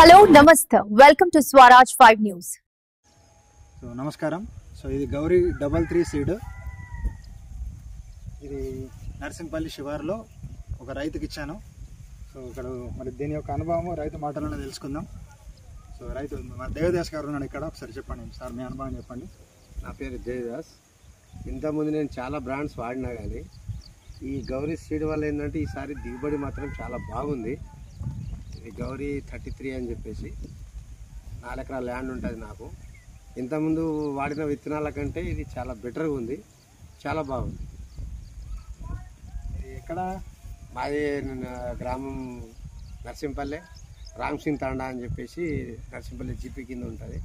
Hello, Namaste. Welcome to Swaraj 5 News. So నమస్కారం. So ఇది Gauri 33 seed. ఇది నర్సింపల్లి శివారులో ఒక రైతుకి ఇచ్చాను. సో ఇక్కడ మరి దీని యొక్క అనుభవం రైతు మాటలను తెలుసుకుందాం. సో రైతు మన దేవదాస్ గారు ఉన్నాడు ఇక్కడ, ఒకసారి చెప్పండి సార్ మీ అనుభవం చెప్పండి. నా పేరు దేవదాస్. ఇంతకుముందు నేను చాలా బ్రాండ్స్ వాడినా కానీ ఈ గౌరీ సీడ్ వల్ల ఏంటంటే ఈసారి దిగుబడి మాత్రం చాలా బాగుంది. ఇది గౌరీ 33 అని చెప్పేసి 4 ఎకరాల ల్యాండ్ ఉంటుంది నాకు. ఇంతకుముందు వాడిన విత్తనాల కంటే ఇది చాలా బెటర్గా ఉంది, చాలా బాగుంది. ఎక్కడ మాది గ్రామం నర్సింపల్లె, రామ్ సింగ్ తాండా అని చెప్పేసి నర్సింపల్లి జీపీ కింద ఉంటుంది.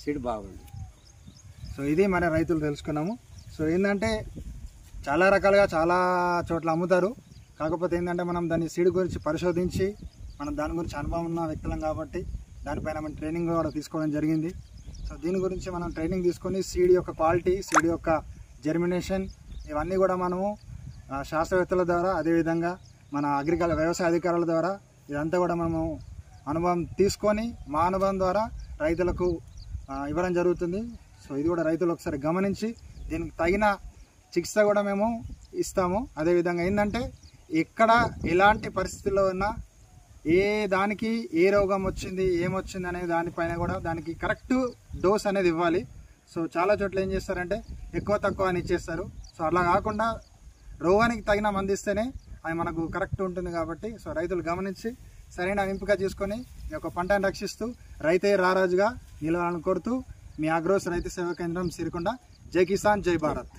సీడ్ బాగుంది. సో ఇది మన రైతులు తెలుసుకున్నాము. సో ఏంటంటే చాలా రకాలుగా చాలా చోట్ల అమ్ముతారు. కాకపోతే ఏంటంటే మనం దాని సీడ్ గురించి పరిశోధించి మనం దాని గురించి అనుభవం ఉన్న వ్యక్తులం కాబట్టి దానిపైన మనం ట్రైనింగ్ కూడా తీసుకోవడం జరిగింది. సో దీని గురించి మనం ట్రైనింగ్ తీసుకొని సీడ్ యొక్క క్వాలిటీ, సీడ్ యొక్క జర్మినేషన్ ఇవన్నీ కూడా మనము శాస్త్రవేత్తల ద్వారా, అదేవిధంగా మన వ్యవసాయ అధికారుల ద్వారా ఇదంతా కూడా మనము అనుభవం తీసుకొని మా అనుభవం ద్వారా రైతులకు ఇవ్వడం జరుగుతుంది. సో ఇది కూడా రైతులు ఒకసారి గమనించి దీనికి తగిన చికిత్స కూడా మేము ఇస్తాము. అదేవిధంగా ఏంటంటే ఎక్కడ ఎలాంటి పరిస్థితుల్లో ఉన్నా ఏ దానికి ఏ రోగం వచ్చింది, ఏమొచ్చింది అనే దానిపైన కూడా దానికి కరెక్ట్ డోస్ అనేది ఇవ్వాలి. సో చాలా చోట్ల ఏం చేస్తారంటే ఎక్కువ తక్కువ అని ఇచ్చేస్తారు. సో అలా కాకుండా రోగానికి తగిన మందు ఇస్తేనే అది మనకు కరెక్ట్ ఉంటుంది. కాబట్టి సో రైతులు గమనించి సరైన ఎంపిక చేసుకొని ఈ యొక్క పంటను రక్షిస్తూ రైతే రారాజుగా నిలవాలని కోరుతూ మీ అగ్రోస్ రైతు సేవా కేంద్రం సిరికొండ. జై కిసాన్, జై భారత్.